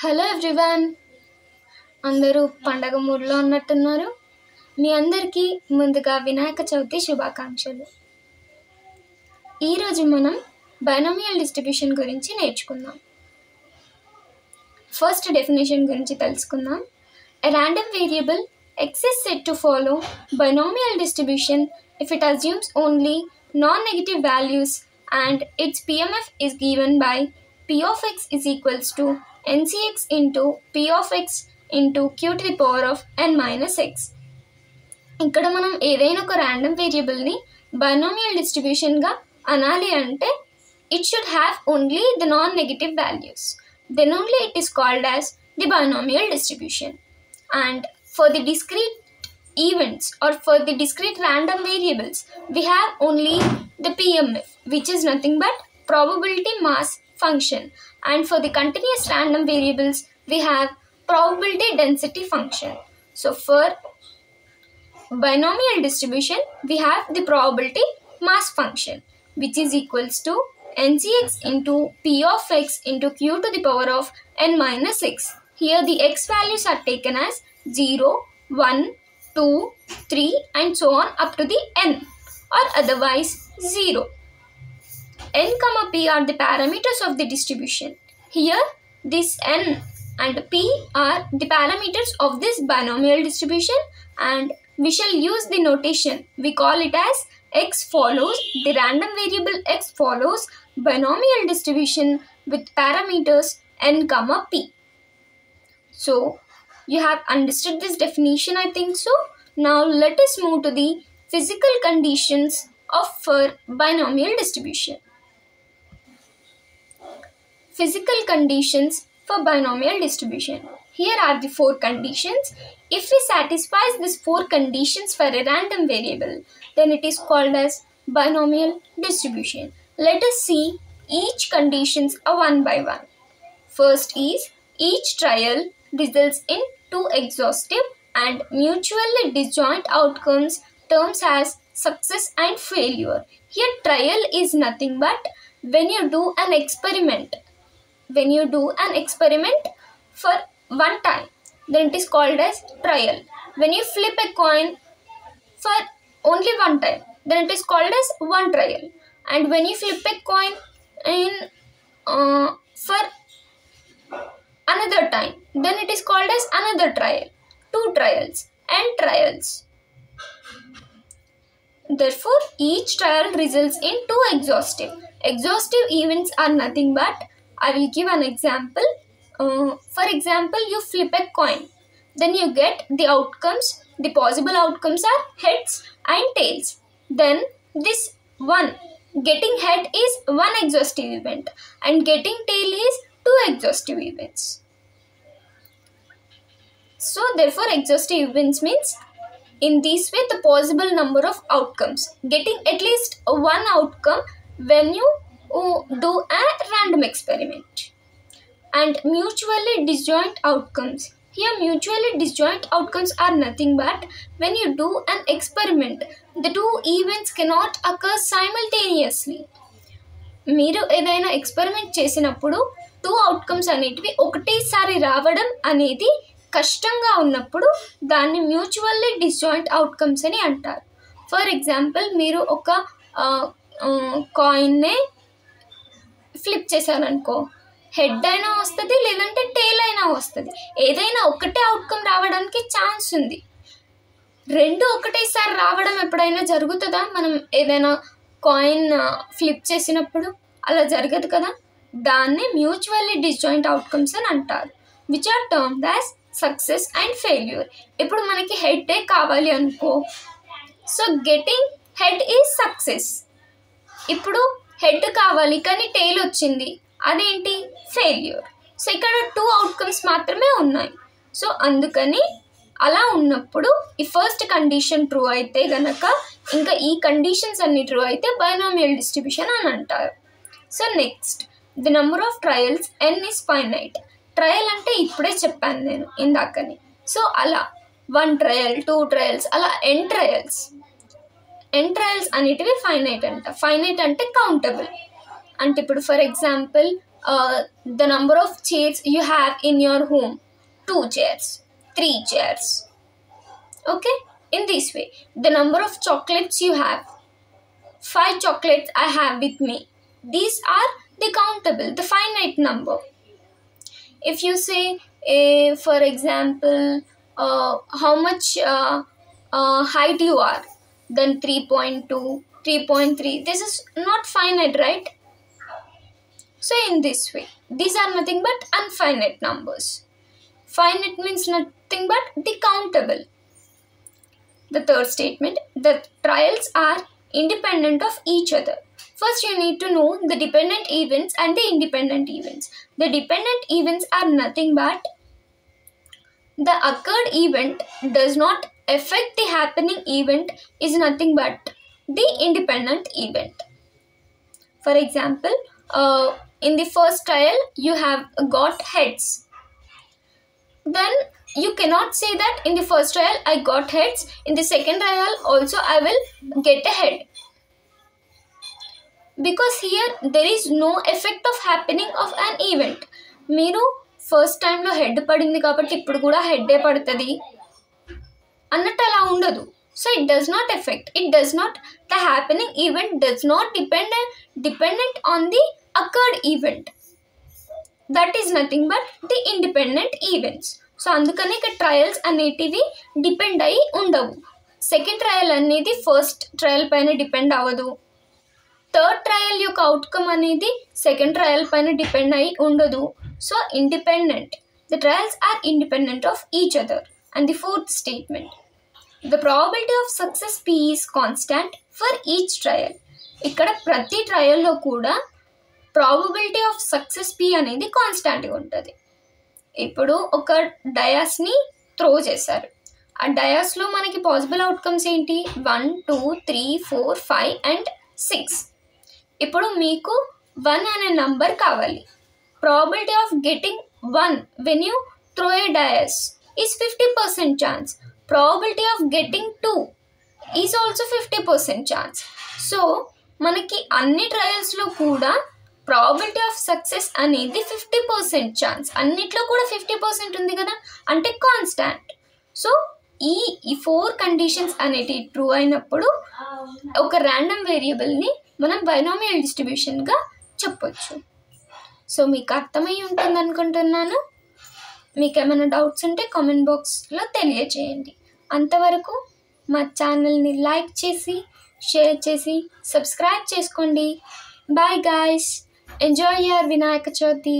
Hello everyone, అందరూ పండగ మూడ్లో ఉన్నట్టున్నారు. మీ అందరికీ ముందుగా వినాయక చవితి శుభాకాంక్షలు. ఈరోజు మనం బైనామియల్ డిస్ట్రిబ్యూషన్ గురించి నేర్చుకుందాం. ఫస్ట్ డెఫినేషన్ గురించి తెలుసుకుందాం. A random variable x is said to follow binomial distribution if it assumes only non-negative values and its PMF is given by p of x is equals to ncx into p of x into q to the power of n minus x. ఇక్కడ మనం ఏదైనా ఒక random వేరియబుల్ని binomial డిస్ట్రిబ్యూషన్గా అనాలి అంటే it should have only the non-negative values. Then only it is called as the binomial distribution. And for the discrete events or for the discrete random variables, we have only the PMF, which is nothing but probability mass function. And for the continuous random variables, we have probability density function. So for binomial distribution, we have the probability mass function, which is equals to ncx into p of x into q to the power of n minus x. Here the x values are taken as 0, 1, 2, 3 and so on up to the n, or otherwise 0. N comma p are the parameters of the distribution. Here this n and p are the parameters of this binomial distribution, and we shall use the notation. We call it as x follows, the random variable x follows binomial distribution with parameters n comma p. So you have understood this definition, I think so. Now let us move to the physical conditions of for binomial distribution. Physical conditions for binomial distribution. Here are the 4 conditions. If we satisfy these 4 conditions for a random variable, then it is called as binomial distribution. Let us see each conditions one by one. First is each trial results in 2 exhaustive and mutually disjoint outcomes terms as success and failure. Here trial is nothing but when you do an experiment. When you do an experiment for one time, then it is called as trial. When you flip a coin for only one time, then it is called as one trial. And when you flip a coin in for another time, then it is called as another trial. 2 trials and trials. Therefore, each trial results in 2 exhaustive. Exhaustive events are nothing but, I will give an example. For example, you flip a coin. Then you get the outcomes. The possible outcomes are heads and tails. Then this one, getting head is 1 exhaustive event and getting tail is 2 exhaustive events. So therefore exhaustive events means in this way the possible number of outcomes. Getting at least one outcome when you do a random experiment. And mutually disjoint outcomes. Here mutually disjoint outcomes are nothing but when you do an experiment, the 2 events cannot occur simultaneously. మీరు ఏదైనా experiment చేసినప్పుడు 2 outcomes అనేటివి ఒకటేసారి రావడం అనేది కష్టంగా ఉన్నప్పుడు దాన్ని మ్యూచువల్లీ డిస్జాయింట్ అవుట్కమ్స్ అని అంటారు. ఫర్ ఎగ్జాంపుల్, మీరు ఒక కాయిన్నే ఫ్లిప్ చేశారనుకో, హెడ్ అయినా వస్తుంది లేదంటే టేల్ అయినా వస్తుంది. ఏదైనా ఒకటే అవుట్కమ్ రావడానికి ఛాన్స్ ఉంది. 2 ఒకటేసారి రావడం ఎప్పుడైనా జరుగుతుందా? మనం ఏదైనా కాయిన్ ఫ్లిప్ చేసినప్పుడు అలా జరగదు కదా. దాన్ని మ్యూచువల్లీ డిస్జాయింట్ అవుట్కమ్స్ అని అంటారు, which are termed as success and failure. ఇప్పుడు మనకి హెడ్ కావాలి అనుకో, so getting head is success. ఇప్పుడు హెడ్ కావాలి కానీ టెయిల్ వచ్చింది, అదేంటి? ఫెయిల్యూర్. సో ఇక్కడ 2 అవుట్కమ్స్ మాత్రమే ఉన్నాయి. సో అందుకని అలా ఉన్నప్పుడు ఈ ఫస్ట్ కండిషన్ ట్రూ అయితే గనక ఇంకా ఈ కండిషన్స్ అన్ని ట్రూ అయితే బైనామియల్ డిస్ట్రిబ్యూషన్ అని అంటారు. So next, the number of trials n is finite. Trial అంటే ఇప్పుడే చెప్పాను నేను ఇందాకని. సో అలా 1 ట్రయల్, 2 ట్రయల్స్, అలా n ట్రయల్స్. n ట్రయల్స్ అనేటివి ఫైనైట్ అంట. ఫైనైట్ అంటే కౌంటబుల్. అంటే ఇప్పుడు for example the number of chairs you have in your home. 2 chairs, 3 chairs. Okay, in this way. The number of chocolates you have. 5 chocolates I have with me. These are the countable, the finite number. If you say, for example, how much height you are, then 3.2, 3.3. This is not finite, right? So in this way, these are nothing but infinite numbers. Finite means nothing but the countable. The third statement, the trials are independent of each other. First, you need to know the dependent events and the independent events. The dependent events are nothing but the occurred event does not affect the happening event is nothing but the independent event. For example, in the first trial, you have got heads. Then you cannot say that in the first trial I got heads, in the second trial also I will get a head. Because here there is no effect of happening of an event. మీరు first టైంలో head పడింది కాబట్టి ఇప్పుడు కూడా హెడ్డే పడుతుంది అన్నట్టు అలా ఉండదు. So it does not effect, it does not, the happening event does not dependent on the occurred event. That is nothing but the independent events. So అందుకని ఇక్కడ ట్రయల్స్ అనేటివి డిపెండ్ అయ్యి ఉండవు. సెకండ్ ట్రయల్ అనేది ఫస్ట్ ట్రయల్ పైన depend అవ్వదు. Third trial యొక్క outcome అనేది సెకండ్ ట్రయల్ పైన డిపెండ్ అయ్యి ఉండదు. So independent, the trials are independent of each other. And the fourth statement, the probability of success P is constant for each trial. ఇక్కడ ప్రతి ట్రయల్లో కూడా ప్రాబబిలిటీ ఆఫ్ సక్సెస్ P అనేది కాన్స్టాంట్గా ఉంటుంది. ఇప్పుడు ఒక డయాస్ని త్రో చేశారు. ఆ డయాస్లో మనకి పాసిబుల్ అవుట్కమ్స్ ఏంటి? 1, 2, 3, 4, 5 and 6. ఇప్పుడు మీకు 1 అనే నంబర్ కావాలి. Probability of getting 1 when you throw A dais is 50% chance. Probability of getting 2 is also 50% chance. So మనకి అన్ని ట్రయల్స్లో కూడా ప్రాబిలిటీ ఆఫ్ సక్సెస్ అనేది 50% ఛాన్స్. అన్నిట్లో కూడా 50% ఉంది కదా, అంటే కాన్స్టాంట్. సో ఈ 4 కండిషన్స్ అనేటివి ట్రూ అయినప్పుడు ఒక ర్యాండమ్ వేరియబుల్ని మనం బైనామియల్ డిస్ట్రిబ్యూషన్గా చెప్పొచ్చు. సో మీకు అర్థమై ఉంటుంది అనుకుంటున్నాను. మీకు ఏమైనా డౌట్స్ ఉంటే కామెంట్ బాక్స్లో తెలియజేయండి. అంతవరకు మా ఛానల్ని లైక్ చేసి, షేర్ చేసి, సబ్స్క్రైబ్ చేసుకోండి. Bye guys, enjoy your Vinayaka Chavithi.